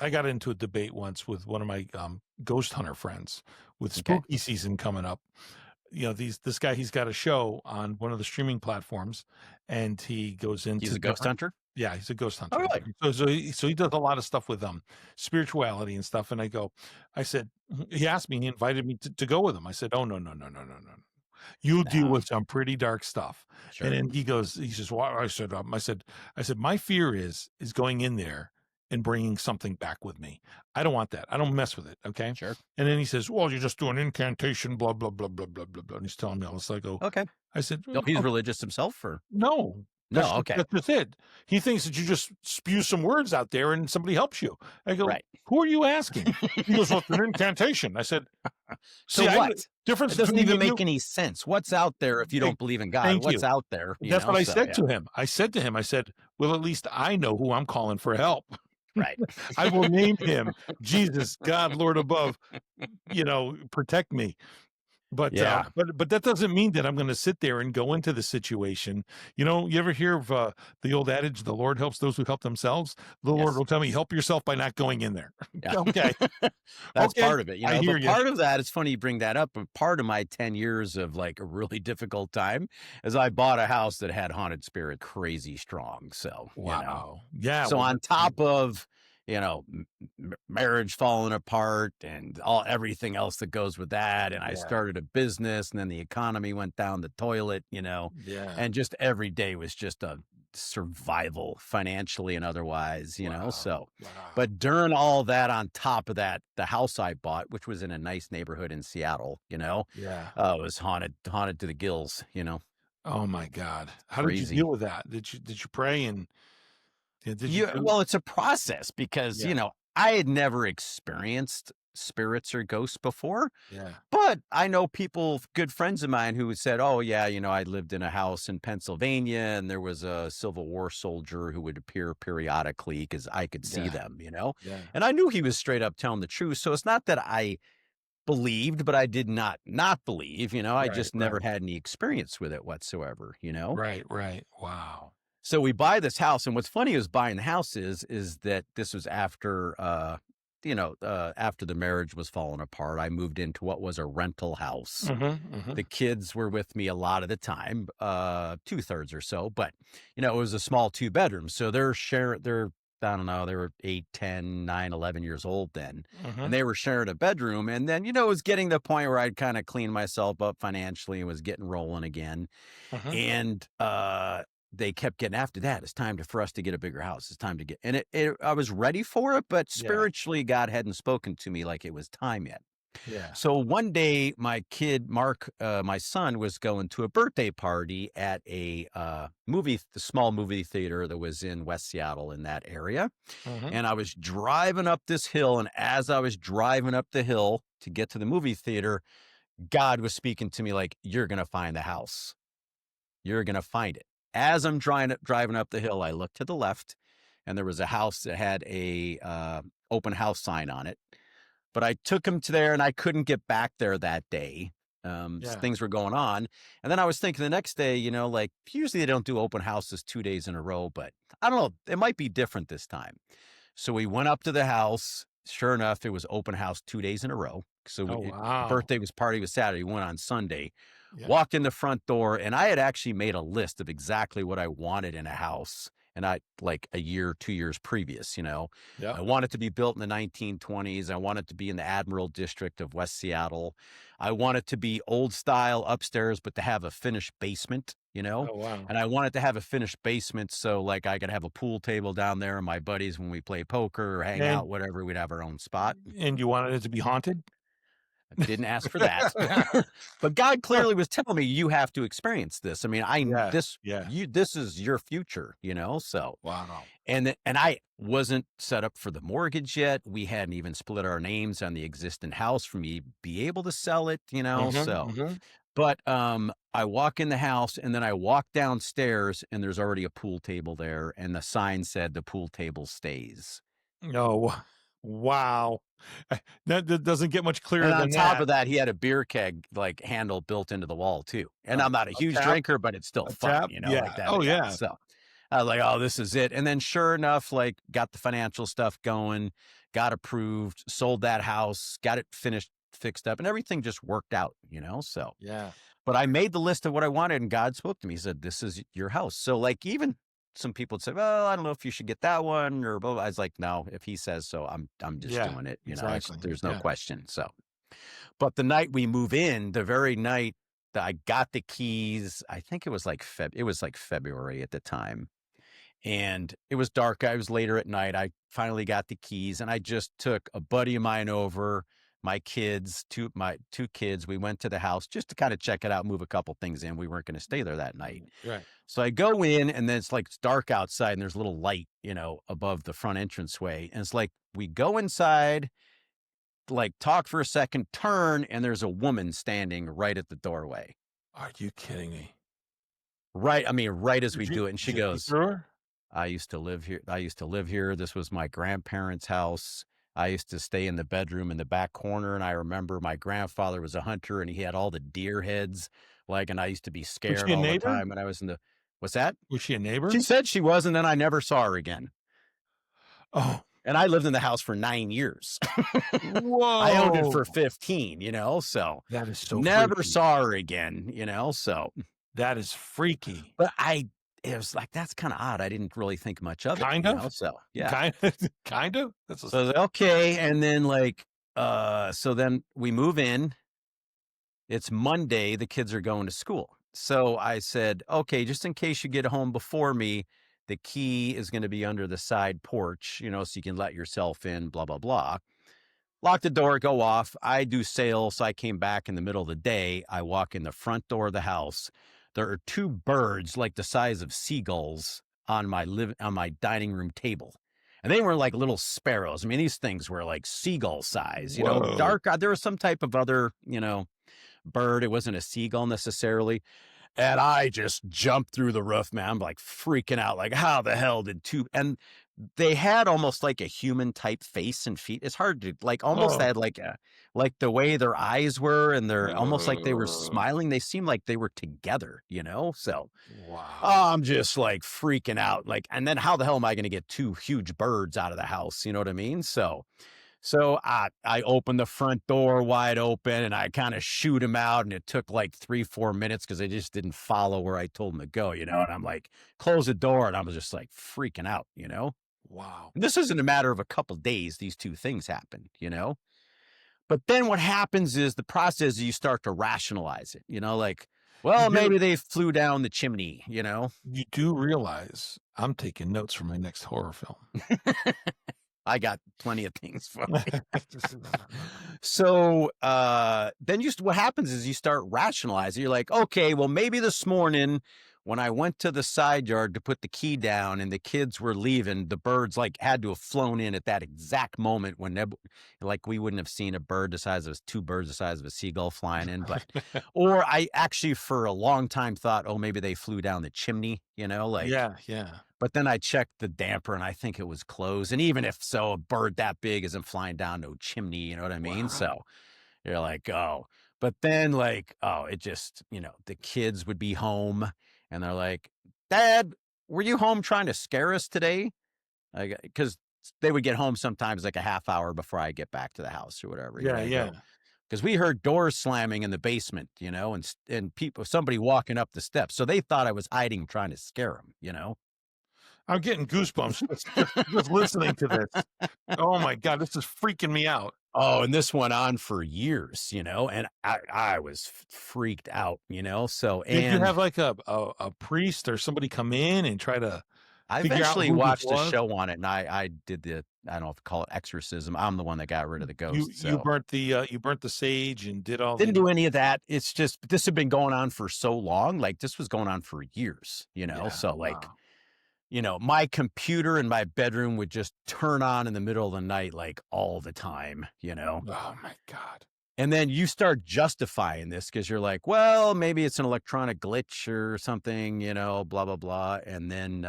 I got into a debate once with one of my ghost hunter friends with Okay. spooky season coming up. This guy, he's got a show on one of the streaming platforms, and he goes He's into a ghost different. hunter? Yeah, he's a ghost Oh, hunter. really? So he does a lot of stuff with spirituality and stuff. And I said, he asked me, he invited me to go with him. I said, oh, no, no, no, no, no, no. You deal No. with some pretty dark stuff. And Sure. then he says, well, I said, my fear is going in there and bringing something back with me. I don't want that. I don't mess with it. Okay. Sure. And then he says, well, you're just doing incantation, blah, blah, blah, blah, blah, blah, blah. And he's telling me all this. Okay. I said, Oh, he's religious himself, or no, no? Okay. that's just it. He thinks that you just spew some words out there and somebody helps you. I go, Right. who are you asking? He goes, well, it's an incantation. I said, So see, what? difference It doesn't between even me and make any sense. What's out there if you don't believe in God? Thank What's you. out there? That's what I said Yeah. to him. I said to him, I said, well, at least I know who I'm calling for help. Right. I will name him Jesus, God, Lord above, protect me. But Yeah. but that doesn't mean that I'm going to sit there and go into the situation. You ever hear of the old adage, "The Lord helps those who help themselves"? The Lord Yes. will tell me, "Help yourself by not going in there." Yeah. Okay, That's okay, part of it, I hear but you. part of that, it's funny you bring that up, but part of my 10 years of like a really difficult time is I bought a house that had haunted spirit crazy strong. So, Wow, yeah. so Well, on top of, marriage falling apart and everything else that goes with that. And I yeah, started a business, and then the economy went down the toilet, yeah. and just every day was just a survival financially and otherwise, Wow, so. wow. But during all that, on top of that, the house I bought, which was in a nice neighborhood in Seattle, Yeah. it was haunted to the gills. Oh my God, how did you Crazy. deal with that? Did you pray and did you Yeah, do? well, it's a process because, Yeah, I had never experienced spirits or ghosts before, yeah, but I know people, good friends of mine, who said, oh, yeah, I lived in a house in Pennsylvania, and there was a Civil War soldier who would appear periodically because I could see yeah, them. yeah. And I knew he was straight up telling the truth. So it's not that I believed, but I did not believe. I Right, just never right, had any experience with it whatsoever. right, right. Wow. So we buy this house, and what's funny is buying the house is that this was after after the marriage was falling apart. I moved into what was a rental house. Mm-hmm, mm-hmm. The kids were with me a lot of the time, 2/3 or so, but it was a small 2 bedroom. So I don't know, they were 8, 10, 9, 11 years old then. Mm-hmm. And they were sharing a bedroom. And then, it was getting to the point where I'd kind of cleaned myself up financially and was getting rolling again. Mm-hmm. And they kept getting, after that, it's time for us to get a bigger house. It's time to get, and I was ready for it, but Yeah, spiritually, God hadn't spoken to me like it was time yet. yeah. So one day, my kid, Mark, my son, was going to a birthday party at the small movie theater that was in West Seattle in that area. Mm-hmm. And I was driving up this hill. And as I was driving up the hill to get to the movie theater, God was speaking to me like, you're going to find the house. You're going to find it. As I'm driving up the hill, I looked to the left, and there was a house that had a open house sign on it. But I took him to there, and I couldn't get back there that day. Yeah. Things were going on. And then I was thinking the next day, like usually they don't do open houses 2 days in a row, but I don't know, it might be different this time. So we went up to the house. Sure enough, it was open house 2 days in a row. So Oh the wow. party was Saturday. We went on Sunday, Yeah. walked in the front door, and I had actually made a list of exactly what I wanted in a house. And I, like a year, 2 years previous, Yeah. I want it to be built in the 1920s. I want it to be in the Admiral District of West Seattle. I want it to be old style upstairs, but to have a finished basement, Oh wow. and I want it to have a finished basement. So like I could have a pool table down there, and my buddies, when we play poker or hang And out, whatever, we'd have our own spot. you wanted it to be haunted? I didn't ask for that, but God clearly was telling me, you have to experience this. I mean, Yeah. Yeah. this is your future, so. Wow. And I wasn't set up for the mortgage yet. We hadn't even split our names on the existing house for me to be able to sell it, Mhm, so. mhm. But I walk in the house, and then I walk downstairs, and there's already a pool table there, and the sign said the pool table stays. Oh, wow. That doesn't get much clearer And on than top that. of that, he had a beer keg like handle built into the wall too. And I'm not a A huge tap? drinker, but it's still A fun, tap? Yeah. like that. Oh, Yeah. yeah. So I was like, "Oh, this is it." And then sure enough, like, got the financial stuff going, got approved, sold that house, got it finished, fixed up, and everything just worked out, so Yeah. but I made the list of what I wanted, and God spoke to me. He said, "This is your house." So, like, even some people would say, "Well, I don't know if you should get that one," or blah, blah. I was like, "No, if he says so, I'm just Yeah. doing it." Exactly. There's no Yeah. question. So, but the night we move in, the very night that I got the keys, I think it was like February at the time, and it was dark. I was later at night. I finally got the keys, and I just took a buddy of mine over, my two kids. We went to the house just to kind of check it out, move a couple things in. We weren't going to stay there that night. Right. So I go in, and then it's dark outside, and there's a little light, above the front entranceway. And it's like we go inside, like talk for a second, turn, and there's a woman standing right at the doorway. Are you kidding me? Right. I mean, right as we Did you do it. And she did you see goes, through her? I used to live here. I used to live here. This was my grandparents' house. I used to stay in the bedroom in the back corner. And I remember my grandfather was a hunter and he had all the deer heads. Like, and I used to be Was scared she a all the neighbor? time when I was what's that? Was she a She neighbor? said she was. And then I never saw her again. Oh, And I lived in the house for 9 years. I owned it whoa. for 15, so That is so never freaky. saw her again, so, That is freaky. but it was like, that's kind of odd. I didn't really think much of it, Kind of? so yeah. Kind kind of? That's a So I was like, okay. And then so then we move in. It's Monday. The kids are going to school. So I said, okay, just in case you get home before me, the key is going to be under the side porch, so you can let yourself in, blah, blah, blah. Lock the door, go off. I do sales. So I came back in the middle of the day. I walk in the front door of the house. There are two birds like the size of seagulls on my dining room table. And they were like little sparrows. I mean, these things were like seagull size, whoa. dark. There was some type of other, bird. It wasn't a seagull necessarily. And I just jumped through the roof, man. I'm like freaking out, like, how the hell did two? And they had almost like a human type face and feet. It's hard to like almost Oh. had like the way their eyes were and they're almost like they were Uh, smiling. They seemed like they were together, So wow. oh, I'm just like freaking out. Like, and then how the hell am I going to get two huge birds out of the house? You know what I mean? So I opened the front door wide open and I kind of shoot him out. And it took like 3-4 minutes because they just didn't follow where I told them to go, And I'm like, close the door. And I was just like freaking out. Wow. And this isn't a matter of a couple days. These two things happen. But then what happens is the process is you start to rationalize it, like, You well, do maybe they flew down the chimney. you do realize I'm taking notes for my next horror film. I got plenty of things for you. So then what happens is you start rationalizing. You're like, okay, well, maybe this morning when I went to the side yard to put the key down and the kids were leaving, the birds like had to have flown in at that exact moment when like we wouldn't have seen two birds the size of a seagull flying in. But, or I actually for a long time thought, oh, maybe they flew down the chimney, like, Yeah, yeah. but then I checked the damper and I think it was closed. And even if so, a bird that big isn't flying down no chimney. You know what I mean? Wow. So you're like, oh, but then like, oh, it just, the kids would be home and they're like, Dad, were you home trying to scare us today? Like, because they would get home sometimes like a half hour before I get back to the house or whatever. Yeah, I yeah. go, because we heard doors slamming in the basement, and somebody walking up the steps. So they thought I was hiding, trying to scare them. I'm getting goosebumps just listening to this. Oh my god, this is freaking me out. Oh, and this went on for years, and I was freaked out, So, Did you and have like a priest or somebody come in and try to I figure out eventually who this watched a was? show on it, and I did I don't know if you call it exorcism. I'm the one that got rid of the You ghost. you So burnt you burnt the sage and did all didn't the do any of that. It's just this had been going on for so long. Like this was going on for years. yeah, So like, wow. my computer in my bedroom would just turn on in the middle of the night, like all the time. Oh my god. And then you start justifying this because you're like, well, maybe it's an electronic glitch or something, blah, blah, blah. And then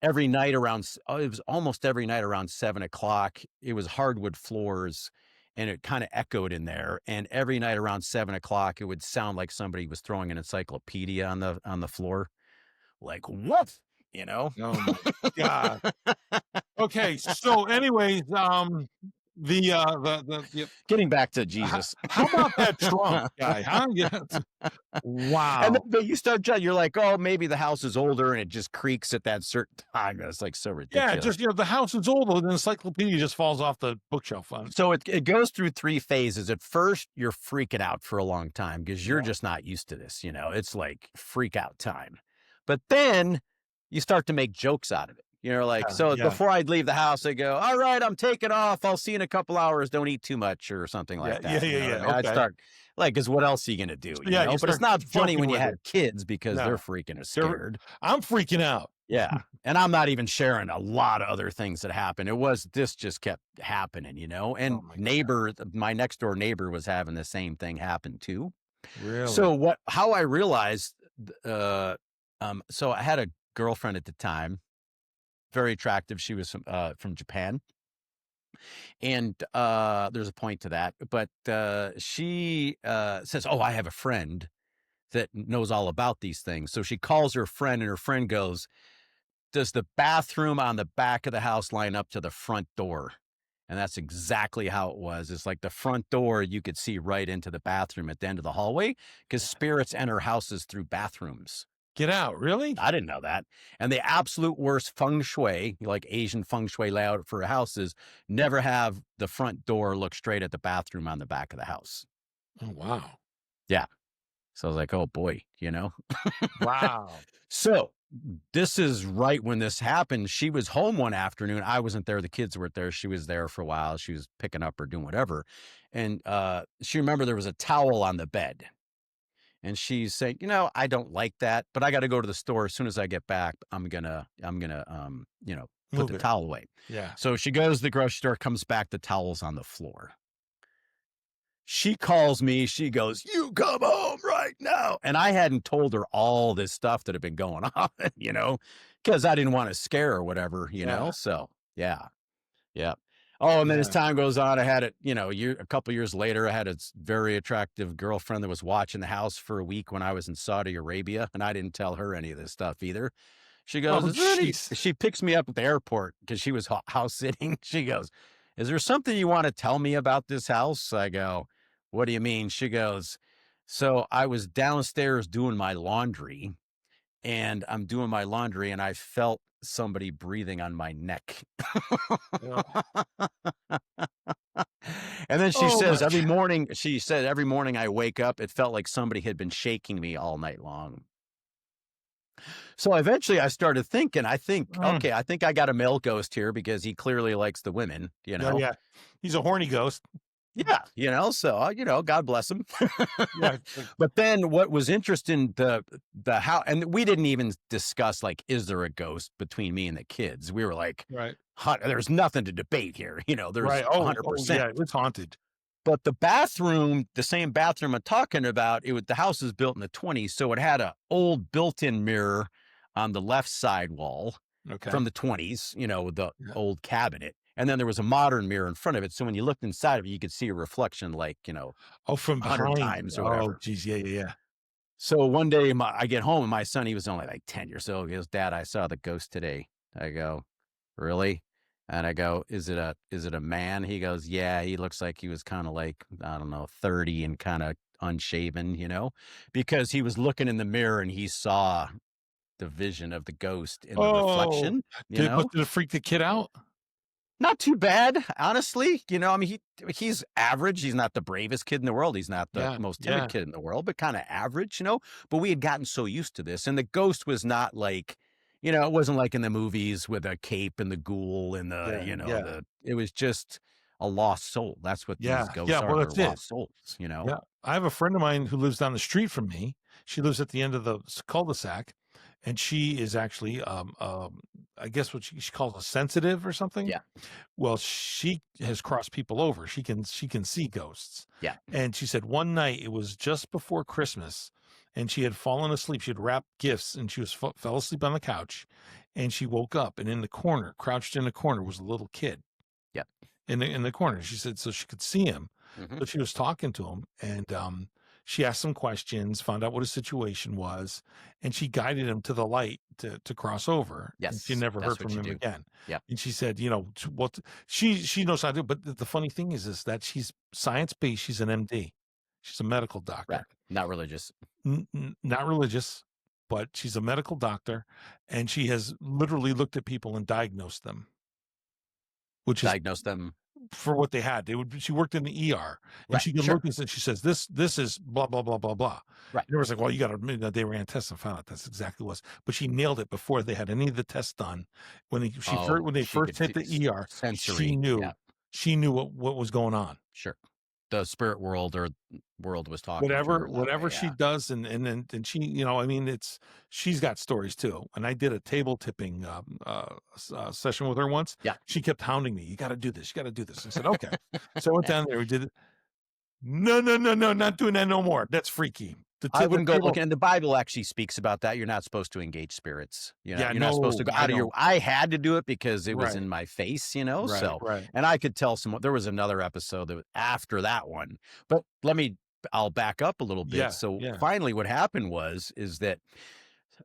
every night it was almost every night around 7 o'clock, it was hardwood floors and it kind of echoed in there. And every night around 7 o'clock, it would sound like somebody was throwing an encyclopedia on the floor. Like, what? you know? Oh my god. Okay, so anyways, the Getting back to ho Jesus. how about that Trump guy, huh? Yeah. And then Wow. but you start judging, you're like, "Oh, maybe the house is older and it just creaks at that certain time." It's, like, so Yeah, ridiculous. just, the house is old, the encyclopedia just falls off the bookshelf on So it goes through 3 phases. At first, you're freaking out for a long time because 'cause you're yeah, just not used to this, it's like freak out time. But then you start to make jokes out of it. You're like, yeah, so yeah, before I'd leave the house, I go, "All right, I'm taking off. I'll see you in a couple hours. Don't eat too much," or something yeah, like yeah, that, you yeah, know what I yeah, mean? I'd okay. start like, because what else are you gonna do, So, yeah, you But it's start not funny joking when you with it. have kids because they're No, freaking or they're scared. I'm freaking out. Yeah, and I'm not even sharing a lot of other things that happened. This just kept happening, Oh and my god, my next door neighbor was having the same thing happen too. really? So how I realized, so I had a girlfriend at the time, very attractive. She was from Japan, and there's a point to that. But she says, "Oh, I have a friend that knows all about these things." So she calls her friend, and her friend goes, "Does the bathroom on the back of the house line up to the front door?" And that's exactly how it was. It's like the front door, you could see right into the bathroom at the end of the hallway because spirits enter houses through bathrooms. Get out, really? I didn't know that. And the absolute worst feng shui, like Asian feng shui layout for houses, never have the front door look straight at the bathroom on the back of the house. Oh, wow. Yeah. So I was like, oh boy. Wow. So this is right when this happened. She was home one afternoon. I wasn't there. The kids weren't there. She was there for a while. She was picking up or doing whatever. And she remembered there was a towel on the bed. And she's saying, I don't like that, but I got to go to the store. As soon as I get back, I'm gonna put Move the it. towel away. Yeah. So she goes to the grocery store, comes back, the towel's on the floor. She calls me. She goes, "You come home right now." And I hadn't told her all this stuff that had been going on, because I didn't want to scare her or whatever. Yeah. So, yeah, yeah. Oh, and then as Yeah. time goes on, I had it, a couple years later, I had a very attractive girlfriend that was watching the house for a week when I was in Saudi Arabia, and I didn't tell her any of this stuff either. She goes, Oh, "Is there any?" jeez. She picks me up at the airport because she was house sitting. She goes, "Is there something you want to tell me about this house?" I go, "What do you mean?" She goes, "So I was downstairs doing my laundry, and I'm doing my laundry, and I felt somebody breathing on my neck." Oh. And then Oh my she said, "Every morning I wake up, it felt like somebody had been shaking me all night long." So eventually I started thinking, mm. okay, I think I got a male ghost here because he clearly likes the women. Oh, yeah. He's a horny ghost. Yeah, so God bless him. Yeah, like But then what was interesting, the how, and we didn't even discuss like, is there a ghost between me and the kids? We were like, right, there's nothing to debate here. There's right. Oh, 100%. yeah, it's haunted. But the bathroom, the same bathroom I'm talking about, the house was built in the 20s, so it had a old built-in mirror on the left side wall from Okay. the 20s, the Yeah. old cabinet. And then there was a modern mirror in front of it. So when you looked inside of it, you could see a reflection like, Oh, from 100 behind. times or Oh, whatever. geez, yeah, yeah, yeah. So one day I get home and my son, he was only like 10 years old. He goes, "Dad, I saw the ghost today." I go, "Really?" And I go, "Is it a man?" He goes, "Yeah, he looks like he was kind of like, I don't know, 30 and kind of unshaven, because he was looking in the mirror and he saw the vision of the ghost in the Oh, reflection, you know? did it freak the kid out? Not too bad, honestly. I mean, he's average. He's not the bravest kid in the world. He's not the Yeah, most timid yeah, kid in the world, but kind of average. But we had gotten so used to this, and the ghost was not like, it wasn't like in the movies with a cape and the ghoul and the, yeah, yeah, it was just a lost soul. That's what these yeah, yeah, ghosts are. well, They're that's it. lost souls. Yeah. I have a friend of mine who lives down the street from me. She lives at the end of the cul-de-sac, and she is actually, I guess what she calls a sensitive or something. Yeah, Well, she has crossed people over. She can see ghosts. yeah, And she said one night it was just before Christmas, and she had fallen asleep. She had wrapped gifts, and she fell asleep on the couch, and she woke up, and in the corner, crouched in the corner, was a little kid yeah. in the corner. She said so she could see him. Hmm. So she was talking to him, and She asked some questions, found out what his situation was, and she guided him to the light to cross over. And she Yes, never heard that's what from you him do. again. Yep. And she said, what she knows how to do. But the funny thing is that she's science based. She's an MD. She's a medical Right. doctor, Not religious. not religious, but she's a medical doctor, and she has literally looked at people and diagnosed them, which is Diagnose them. for what they had. She worked in the ER, and Right. she can Sure. look and she says, "This is blah blah blah blah blah." Right. And it was like, "Well, you got to admit that they ran tests and found out that's exactly what it was." But she nailed it before they had any of the tests done. Oh, When they she first could hit the ER, sensory. Yeah. she knew what was going on. Sure. The spirit world or world was talking to her that way. Whatever she Yeah. does, and she, I mean, she's got stories too. And I did a table tipping session with her once. Yeah. She kept hounding me. You got to do this. You got to do this. I said, okay. So I went down there. We did it. No, no, no, no, not doing that no more. That's freaky. I The wouldn't go table. looking, and the Bible actually speaks about that. You're not supposed to engage spirits. Yeah, You're not supposed to no, go I out of your. don't. I had to do it because it was Right, in my face, right, So, right. and I could tell there was another episode that was after that one, but I'll back up a little bit. Yeah, So yeah, finally, what happened is that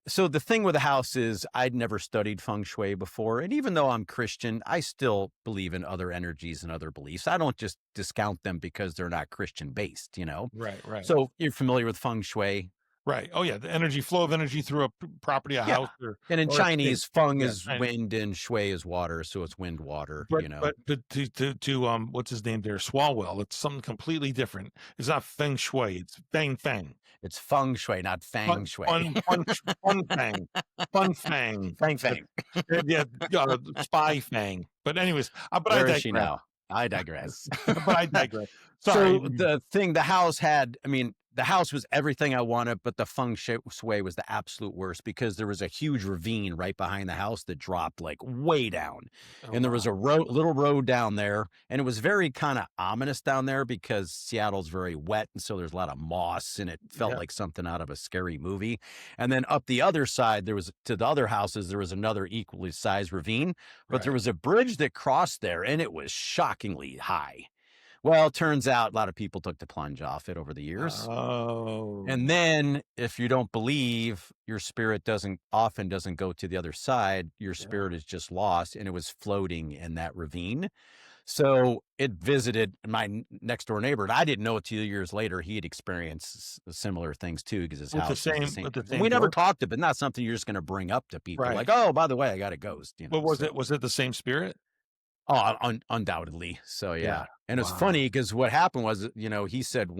so the thing with the house is I'd never studied feng shui before. And even though I'm Christian, I still believe in other energies and other beliefs. I don't just discount them because they're not Christian based. right, right, So you're familiar with feng shui. right. Oh yeah, the flow of energy through a property, a Yeah. house, And in or a state. Chinese, feng Yeah, is wind and shui is water. So it's wind, but water. what's his name there, Swalwell? It's something completely different. It's not feng shui. It's fang. It's feng shui, not fang Fun, shui. fun fang, fun fang. Fang fang. Yeah, spy fang. But anyways, but I Where is she digress. now? I digress. But I digress. Sorry. So the house was everything I wanted, but the feng shui was the absolute worst because there was a huge ravine right behind the house that dropped like way down. Oh, And there was wow. a little road down there, and it was very kind of ominous down there because Seattle's very wet. And so there's a lot of moss, and it felt Yeah. like something out of a scary movie. And then up the other side, to the other houses, there was another equally sized ravine, but there Right. was a bridge that crossed there, and it was shockingly high. Well, it turns out a lot of people took the plunge off it over the years. Oh. And then if you don't believe, your spirit often doesn't go to the other side. Your Yeah. spirit is just lost, and it was floating in that ravine. So it visited my next door neighbor, and I didn't know it 2 years later. He had experienced similar things too, because his With the house was the same same. with the And same we never ghost? talked about it, not something you're just going to bring up to people Right. like, oh, by the way, I got a ghost. What was So. it? Was it the same spirit? Oh, undoubtedly. So yeah. Yeah. And it's Wow. funny because what happened was, he said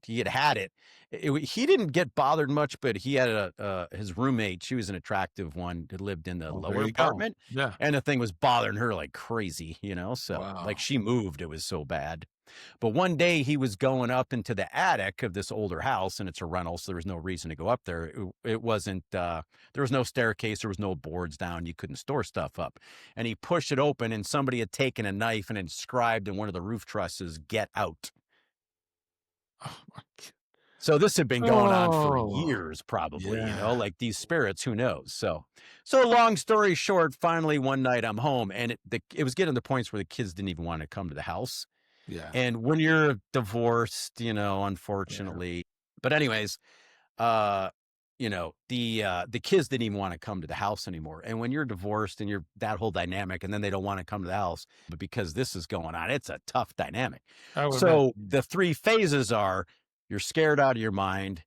he had it. He didn't get bothered much, but he had his roommate. She was an attractive one that lived in the Well, there lower you go. apartment, Yeah. and the thing was bothering her like crazy. So Wow. like she moved. It was so bad. But one day he was going up into the attic of this older house, and it's a rental, so there was no reason to go up there. It wasn't, there was no staircase, there was no boards down, you couldn't store stuff up. And he pushed it open, and somebody had taken a knife and inscribed in one of the roof trusses, "Get out." Oh my God. So this had been going on for Oh. years, probably, Yeah. like these spirits, who knows? So long story short, finally one night I'm home, and it was getting to the points where the kids didn't even want to come to the house. Yeah. And when you're divorced, unfortunately, but anyways, the kids didn't even want to come to the house anymore. And when you're divorced and you're that whole dynamic, and then they don't want to come to the house, but because this is going on, it's a tough dynamic. I would So imagine. the three phases are: you're scared out of your mind,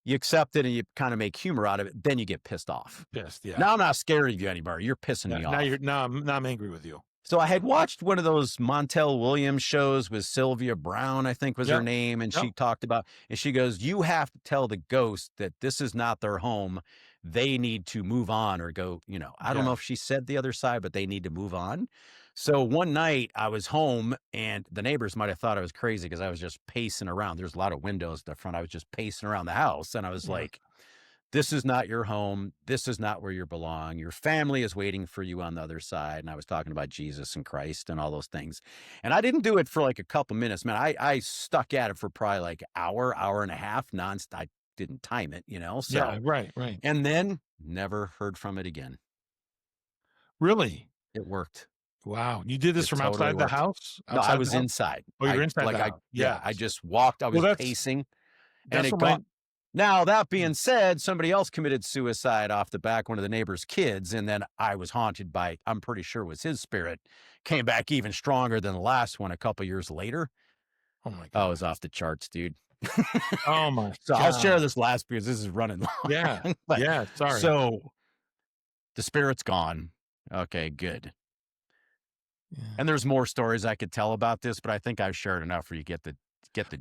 you accept it, and you kind of make humor out of it. Then you get pissed off. Pissed. Yeah. Now I'm not scared of you anymore. You're pissing me off. Now I'm angry with you. So I had watched one of those Montel Williams shows with Sylvia Brown, I think was her Yep. name. And Yep. she talked about, and she goes, you have to tell the ghost that this is not their home. They need to move on or go, I don't Yeah. know if she said the other side, but they need to move on. So one night I was home, and the neighbors might have thought I was crazy because I was just pacing around. There's a lot of windows at the front. I was just pacing around the house, and I was Yeah. like, this is not your home. This is not where you belong. Your family is waiting for you on the other side. And I was talking about Jesus and Christ and all those things. And I didn't do it for like a couple minutes, man. I stuck at it for probably like hour and a half nonstop. I didn't time it, So, Yeah. Right. Right. and then never heard from it again. Really? It worked. Wow. You did this It from totally outside the worked. house? No, I Outside the was house? inside. Oh, you're inside the house. Yeah, Yeah. I just walked. I Well, was that's pacing. and That's it what my got. Now, that being said, somebody else committed suicide off the back, one of the neighbor's kids, and then I was haunted by, I'm pretty sure it was his spirit, came back even stronger than the last one a couple years later. oh my Oh, it god. was off the charts, dude. Oh my So I'll share god. this last because this is running Yeah. long. But Yeah, sorry. so the spirit's gone. Okay, good. Yeah. And there's more stories I could tell about this, but I think I've shared enough for you get the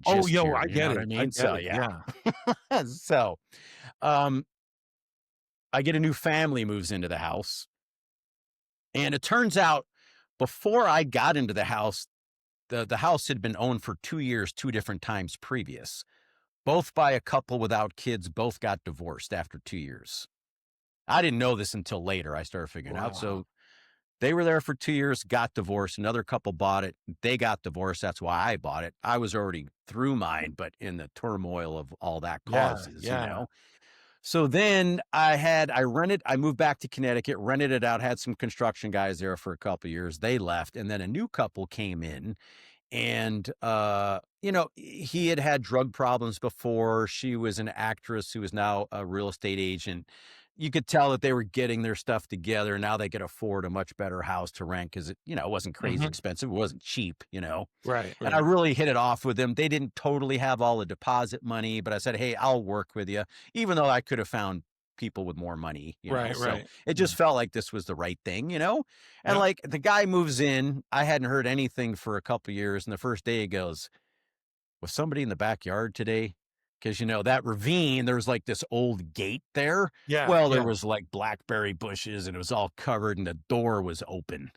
Oh, gist yo, here. I You know get what I it. I mean? get So it. yeah. Yeah. So um I get a new family moves into the house. And it turns out before I got into the house, the house had been owned for 2 years, two different times previous, both by a couple without kids, both got divorced after 2 years. I didn't know this until later. I started figuring out. Wow. So they were there for 2 years, got divorced. Another couple bought it. They got divorced. That's why I bought it. I was already through mine, but in the turmoil of all that Yeah, causes, you yeah. know. So then I moved back to Connecticut, rented it out, had some construction guys there for a couple years. They left. And then a new couple came in and, he had had drug problems before. She was an actress who is now a real estate agent. You could tell that they were getting their stuff together. Now they could afford a much better house to rent because it wasn't crazy Mhm. expensive. It wasn't cheap. Right, And I right. really hit it off with them. They didn't totally have all the deposit money, but I said, hey, I'll work with you, even though I could have found people with more money. Right, So right. it Yeah. just felt like this was the right thing. And Yep. like the guy moves in, I hadn't heard anything for a couple years. And the first day he goes, was somebody in the backyard today? Because, that ravine, there's like this old gate there. Yeah, Well, there yeah. was like blackberry bushes and it was all covered and the door was open.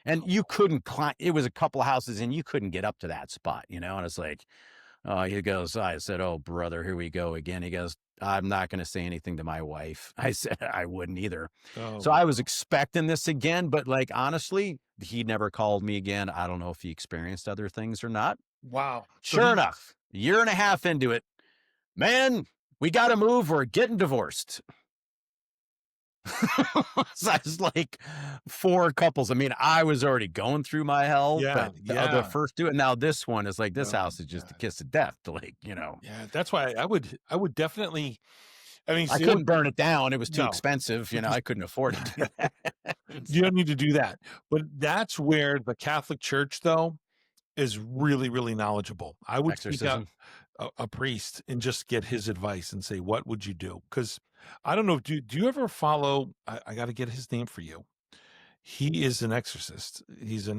And you couldn't climb. It was a couple of houses and you couldn't get up to that spot. And it's like, oh, he goes, I said, oh, brother, here we go again. He goes, I'm not going to say anything to my wife. I said, I wouldn't either. Oh, So I was expecting this again, but like, honestly, he never called me again. I don't know if he experienced other things or not. wow. So Sure he enough, a year and a half into it, man, we got to move. We're getting divorced. So I was like 4 couples. I mean, I was already going through my hell, yeah, but the yeah. first two, and now this one is like, this Oh house is my just a god. kiss of death to like. Yeah, that's why I would definitely I mean, I see what couldn't burn it down. It was too no. expensive. I couldn't afford to do that. You So don't need to do that. But that's where the Catholic Church, though, is really, really knowledgeable. I would seek out exorcism. a priest and just get his advice and say, what would you do? Because I don't know. Do you ever follow? I got to get his name for you. He is an exorcist. He's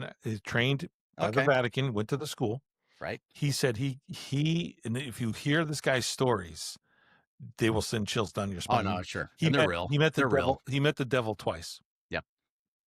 trained by the Okay. Vatican, went to the school. Right. He said and if you hear this guy's stories, they will send chills down your Oh, spine. no, sure. He And they're met real. he met the They're real. devil. He met the devil twice. Yep.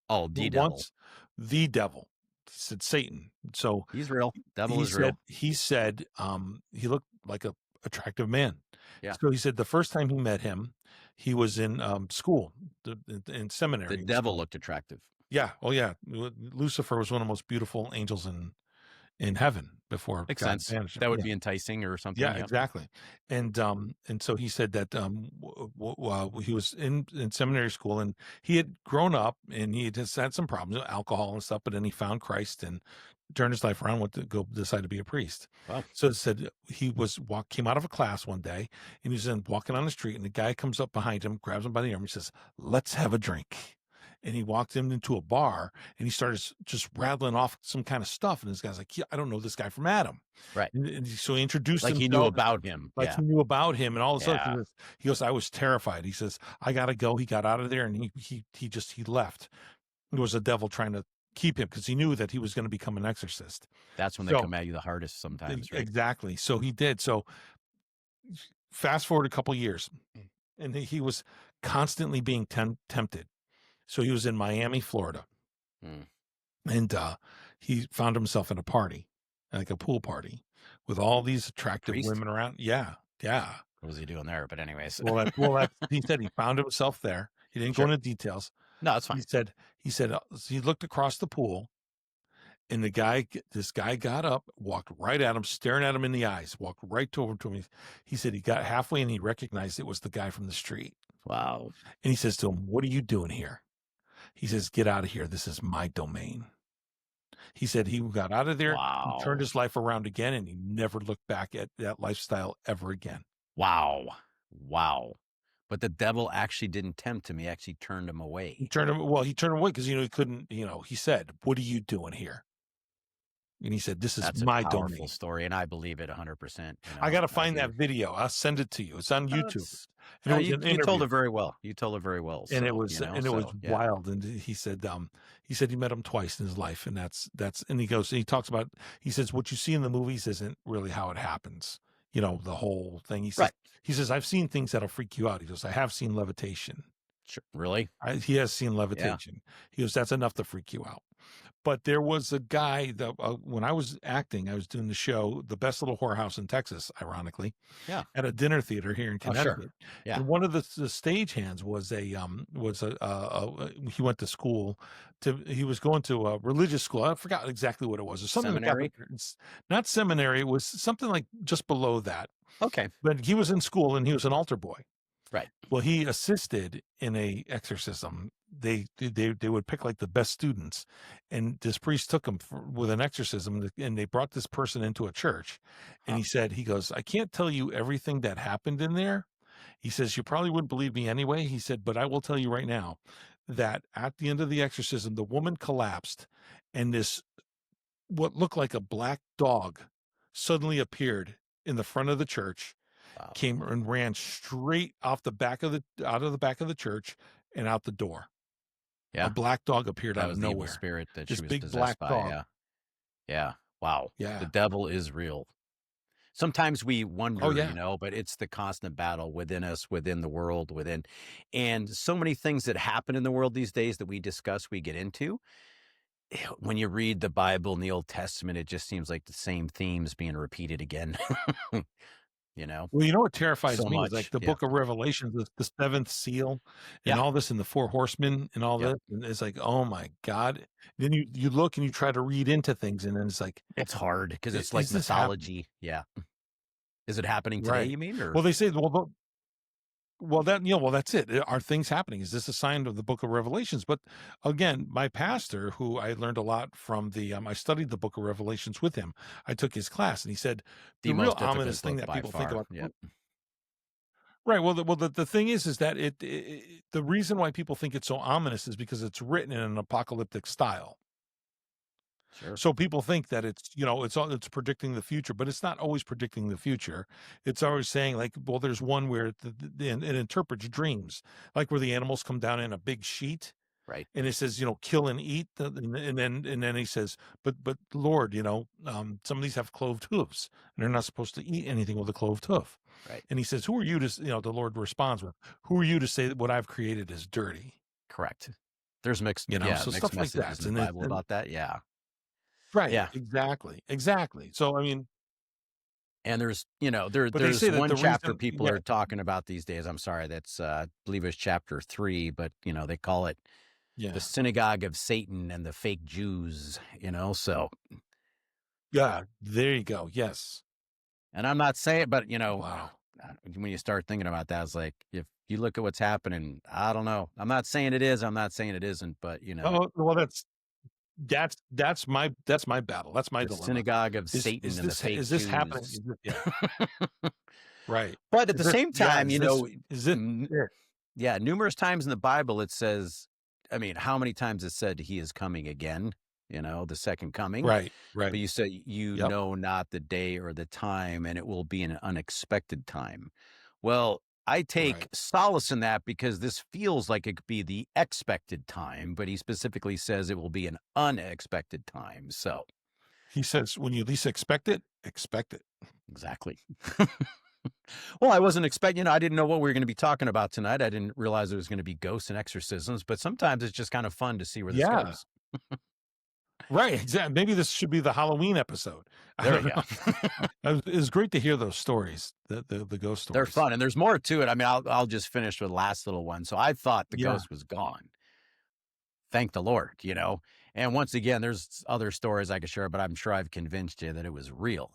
Oh, the devil. Once the devil. He said Satan. So He's real. Devil he is said real. he looked like a attractive man. Yeah. So he said the first time he met him, he was in school, in The seminary in devil school. looked attractive. Yeah. Oh yeah. Lucifer was one of the most beautiful angels in heaven before Makes God sense. banished him. That would Yeah. be enticing or something. Yeah, Yep. exactly. And so he said that he was in seminary school and he had grown up and he had just had some problems with alcohol and stuff, but then he found Christ and turned his life around, went to go decide to be a priest. Wow. So it said came out of a class one day and he was walking on the street and the guy comes up behind him, grabs him by the arm, and says, "Let's have a drink." And he walked him into a bar and he started just rattling off some kind of stuff. And this guy's like, yeah, I don't know this guy from Adam. Right. And so he introduced Like he knew himself about him. like Yeah. he knew about him and all this stuff. Yeah. He goes, I was terrified. He says, I gotta go. He got out of there and he left. It was the devil trying to keep him because he knew that he was going to become an exorcist. That's when they So come at you the hardest sometimes, right? exactly. So he did. So fast forward a couple years, and he was constantly being tempted. So he was in Miami, Florida, Hmm. and he found himself at a party, like a pool party, with all these attractive Priest? women around. Yeah, yeah. What was he doing there? But anyways. He said he found himself there. He didn't go Sure. into details. No, it's He fine. said he looked across the pool, and this guy got up, walked right at him, staring at him in the eyes, walked right over to him. He said he got halfway and he recognized it was the guy from the street. Wow. And he says to him, "What are you doing here?" He says, "Get out of here. This is my domain." He said he got out of there, he turned Wow. his life around again, and he never looked back at that lifestyle ever again. Wow. Wow. But the devil actually didn't tempt him. He actually turned him He away. turned him well, he turned him away because he couldn't, he said, "What are you doing here?" And he said, "This is That's a my powerful domain." story, and I believe it 100%, I gotta I find do. that video. I'll send it to you. It's on YouTube, It's and it was you an you told interview. it very well. You told it very well, And it so, was and it was so, yeah. wild, and he said he met him twice in his life, and that's and he talks about he says, "What you see in the movies isn't really how it happens." The whole thing. Right. He says, "I've seen things that'll freak you out." He goes, "I have seen levitation." Sure. Really? He has seen Yeah. levitation. He goes, "That's enough to freak you out." But there was a guy that when I was acting, I was doing the show, The Best Little Whorehouse in Texas, ironically, Yeah. at a dinner theater here in Oh, sure. Connecticut, Yeah. and one of the stage hands he went to school he was going to a religious school. I forgot exactly what it was. Or something in the Catholic. Seminary? It's not seminary. It was something like just below that. Okay. But he was in school and he was an altar boy. Right. Well, he assisted in a exorcism. They would pick like the best students, and this priest took him with an exorcism, and they brought this person into a church, and Huh. he goes, "I can't tell you everything that happened in there." He says, "You probably wouldn't believe me anyway." He said, "But I will tell you right now that at the end of the exorcism, the woman collapsed, and this what looked like a black dog suddenly appeared in the front of the church, Wow. came and ran straight off the back of the out of the back of the church and out the door. A Yeah. black dog appeared That out of was the evil nowhere. spirit that This she was big black possessed by, dog. yeah. Yeah. Wow. The Yeah. devil is real. Sometimes we Oh, wonder, yeah. but it's the constant battle within us, within the world, and so many things that happen in the world these days that we discuss, we get into. When you read the Bible and the Old Testament, it just seems like the same themes being repeated again, you know? Well, you know what terrifies So me is like much. the Yeah. book of Revelation, the seventh seal and Yeah. all this and the four horsemen and all Yep. this. And it's like, oh my God. Then you look and you try to read into things and then it's like, It's hard because it's like is this happening? mythology. Yeah. Is it happening today, Right. you mean? Or Well, they say, well, that's it. Are things happening? Is this a sign of the book of Revelations? But again, my pastor, who I learned a lot from I studied the book of Revelations with him. I took his class and he said, the the real most ominous difficult thing book that by people think far. about the Yep. book. Right. Well, the thing is that the reason why people think it's so ominous is because it's written in an apocalyptic style. Sure. So people think that it's predicting the future, but it's not always predicting the future. It's always saying like, well, there's one where it interprets dreams, like where the animals come down in a big sheet, Right. and it says, kill and eat, and then he says, but Lord, some of these have cloved hooves, and they're not supposed to eat anything with a cloved hoof. Right. And he says, who are you to, the Lord responds with, who are you to say that what I've created is dirty? Correct. There's mixed So mixed stuff like messages that, in the Bible about that. Yeah. right, Yeah. exactly. So I mean, And there's, but they there's say that one the chapter reason, people yeah, are talking about these days. I'm sorry, that's I believe it's chapter 3, but they call it the yeah. synagogue of Satan and the fake Jews, so Yeah, there you go. Yes. and I'm not saying, but Wow. when you start thinking about that, it's like if you look at what's happening, I don't know. I'm not saying it is, I'm not saying it isn't, but Oh, well, that's my battle. That's my the dilemma. synagogue of Is Satan is and the this fake is this happening? Jews. Yeah, right. But at Is the this same yeah, time, is it yeah, yeah, numerous times in the Bible it says, I mean, how many times it said he is coming again, the second coming? right, But right. you say you Yep. know not the day or the time, and it will be an unexpected time. Well, I take Right. solace in that because this feels like it could be the expected time, but he specifically says it will be an unexpected time. So, He says, "When you least expect it, expect it." exactly. Well, I wasn't expecting, I didn't know what we were going to be talking about tonight. I didn't realize it was going to be ghosts and exorcisms, but sometimes it's just kind of fun to see where this Yeah. goes. Right, exactly. Maybe this should be the Halloween episode. I There don't you know. go. It's great to hear those stories, the ghost They're stories. fun, and there's more to it. I mean, I'll just finish with the last little one. So I thought the Yeah. ghost was gone. Thank the Lord. And once again, there's other stories I could share, but. I'm sure I've convinced you that it was real.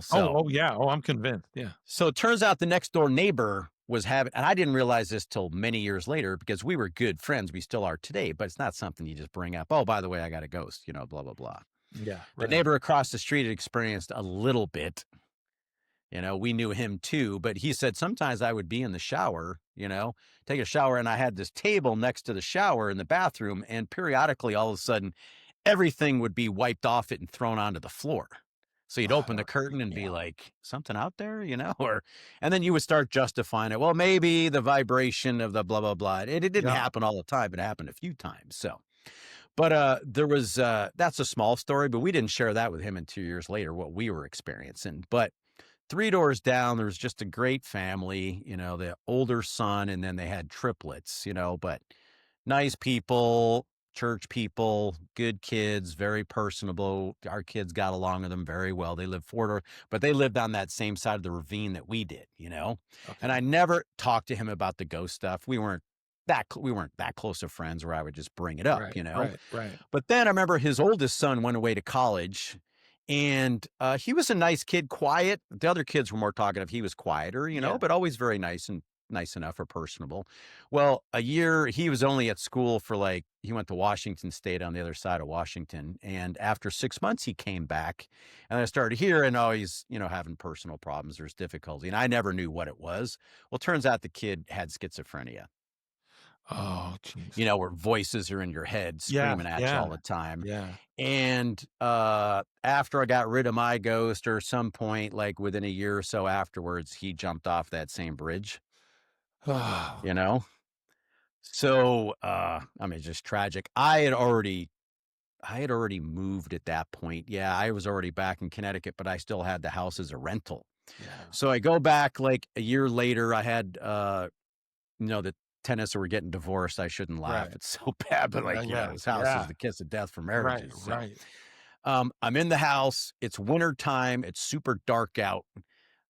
So, Yeah. Oh, I'm convinced. Yeah. so it turns out the next door neighbor was having, and I didn't realize this till many years later because we were good friends. We still are today, but it's not something you just bring up. Oh, by the way, I got a ghost, blah, blah, blah. Yeah, The right. neighbor across the street had experienced a little bit. We knew him too, but he said sometimes I would be in the shower, take a shower, and I had this table next to the shower in the bathroom, and periodically, all of a sudden, everything would be wiped off it and thrown onto the floor. So you'd open the curtain and be Yeah. like, something out there, and then you would start justifying it. Well, maybe the vibration of the blah, blah, blah. It didn't Yeah. happen all the time. It happened a few times. But there was, that's a small story, but we didn't share that with him until years later, what we were experiencing. But 3 doors down, there was just a great family, the older son, and then they had triplets, but nice people, church people, good kids, very personable. Our kids got along with them very well. They lived 4 door, but they lived on that same side of the ravine that we did. And I Okay. never talked to him about the ghost stuff. We weren't that close of friends where I would just bring it Right, up. right, right. But then I remember his oldest son went away to college, and he was a nice kid, quiet. The other kids were more talkative. He was quieter, Yeah. but always very nice and nice enough or personable. Well, a year he was only at school for he went to Washington State on the other side of Washington, and after 6 months he came back, and I started hearing, oh, he's having personal problems. There's difficulty, and I never knew what it was. Well, turns out the kid had schizophrenia, Oh, jeez. where voices are in your head Yeah, screaming at you yeah, all the time. yeah. And after I got rid of my ghost, or some point, like within a year or so afterwards, he jumped off that same bridge, Oh, you know? So I mean, just tragic. I had already moved at that point. Yeah, I was already back in Connecticut, but I still had the house as a rental. yeah. So I go back like a year later. I had the tenants were getting divorced. I shouldn't laugh. Right. It's so bad, but Yeah, yeah, this house is yeah. the kiss of death for Right, marriages. So right. I'm in the house. It's winter time. It's super dark out.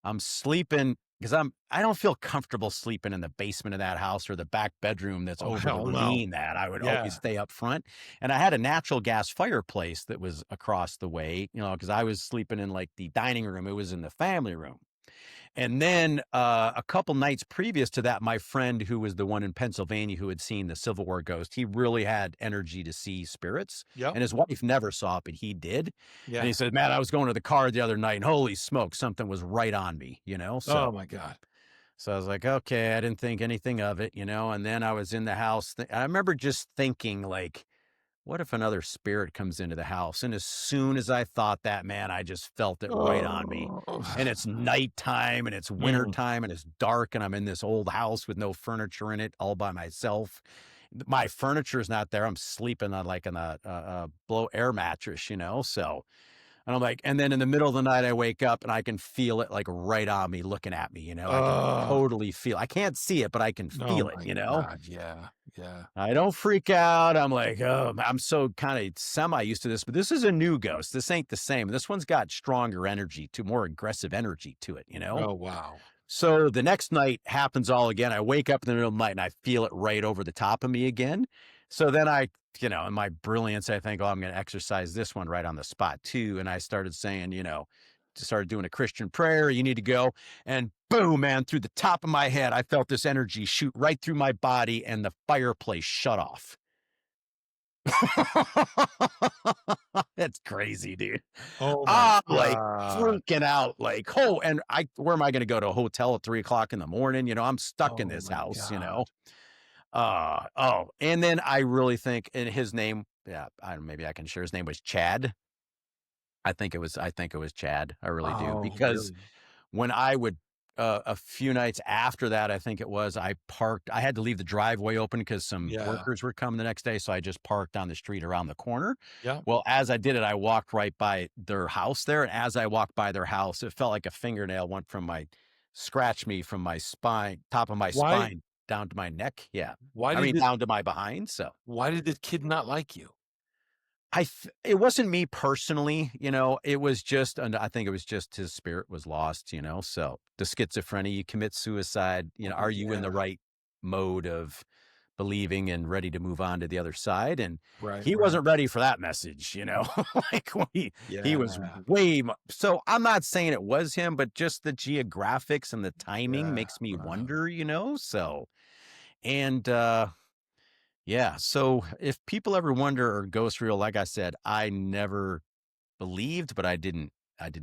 I'm sleeping because I don't feel comfortable sleeping in the basement of that house or the back bedroom that's Oh, over the hell no. ravine that I would always Yeah. stay up front. And I had a natural gas fireplace that was across the way, because I was sleeping in like the dining room. It was in the family room. And then a couple nights previous to that, my friend who was the one in Pennsylvania who had seen the Civil War ghost, he really had energy to see spirits. Yep. And his wife never saw it, but he did. And Yeah. he said, "Man, I was going to the car the other night and holy smoke, something was right on me. Oh So my god. I was like, okay, I didn't think anything of it. And then I was in the house. I remember just thinking, like, what if another spirit comes into the house? And as soon as I thought that, man, I just felt it right on me. Oh. And it's nighttime and it's winter Mm. time and it's dark and I'm in this old house with no furniture in it, all by myself. My furniture is not there. I'm sleeping on like a blow air mattress. So, and I'm like, and then in the middle of the night, I wake up and I can feel it like right on me, looking at me. I can Oh. totally feel. I can't see it, but I can Oh feel it. my god. Yeah. Yeah. I don't freak out. I'm like, oh, I'm so kind of semi used to this, but this is a new ghost. This ain't the same. This one's got stronger energy, to more aggressive energy to it. Oh, wow. So the next night happens all again. I wake up in the middle of the night and I feel it right over the top of me again. So then in my brilliance, I think, oh, I'm going to exercise this one right on the spot too. And I started saying, just started doing a Christian prayer. You need to go. And boom, man, through the top of my head, I felt this energy shoot right through my body and the fireplace shut off. That's crazy, dude. Oh my I'm like god. freaking out, like, oh, and where am I going to go to a hotel at 3 o'clock in the morning? I'm stuck in Oh this my house. god. And then I really think, and his name, yeah, maybe I can share. His name was Chad. I think it was Chad. I really do. Oh, Because really? when I would, a few nights after that, I think it was, I had to leave the driveway open because some Yeah. workers were coming the next day. So I just parked on the street around the corner. Yeah. Well, as I did it, I walked right by their house there. And as I walked by their house, it felt like a fingernail went scratched me from my spine, top of my Why spine down to my neck. Yeah. why I did mean, it down to my behind. So why did the kid not like you? it wasn't me personally. It was just, and I think it was just his spirit was lost. So the schizophrenia, you commit suicide, Oh, are you in the yeah. right mode of believing and ready to move on to the other side? And Right, he right. wasn't ready for that message. Like he was Yeah. so I'm not saying it was him, but just the geographics and the timing Yeah. makes me wonder. So, and, yeah. So if people ever wonder, are ghosts real? Like I said, I never believed, but I did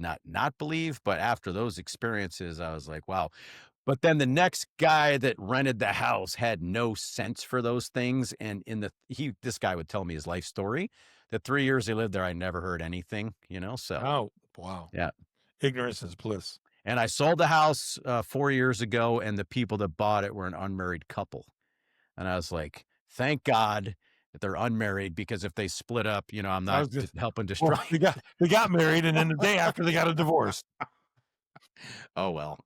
not believe. But after those experiences, I was like, wow. But then the next guy that rented the house had no sense for those things. And this guy would tell me his life story. The 3 years he lived there, I never heard anything, so Oh, wow. yeah. Ignorance is bliss. And I sold the house 4 years ago, and the people that bought it were an unmarried couple. And I was like, thank God that they're unmarried, because if they split up, I'm I not was just helping destroy. well, they got married, and then the day after they got a divorce. Oh, well.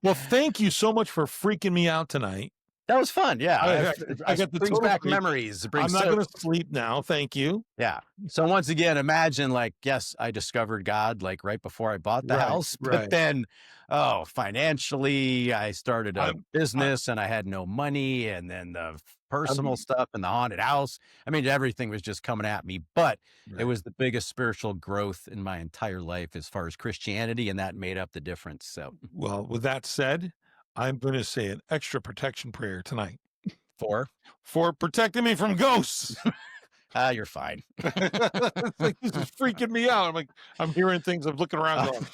Well, thank you so much for freaking me out tonight. That was fun. Yeah. I It got the brings total back freak. memories. It I'm brings not so gonna sleep now, thank you. Yeah. So once again, imagine, like, yes, I discovered God like right before I bought the Right, house, but right. then, financially, I started a I business and I had no money, and then the personal I'm stuff and the haunted house. I mean, everything was just coming at me, but it right. was the biggest spiritual growth in my entire life as far as Christianity, and that made up the difference. So, Well, with that said, I'm gonna say an extra protection prayer tonight for for protecting me from ghosts. you're fine. It's like, this is freaking me out. I'm like, I'm hearing things, I'm looking around going,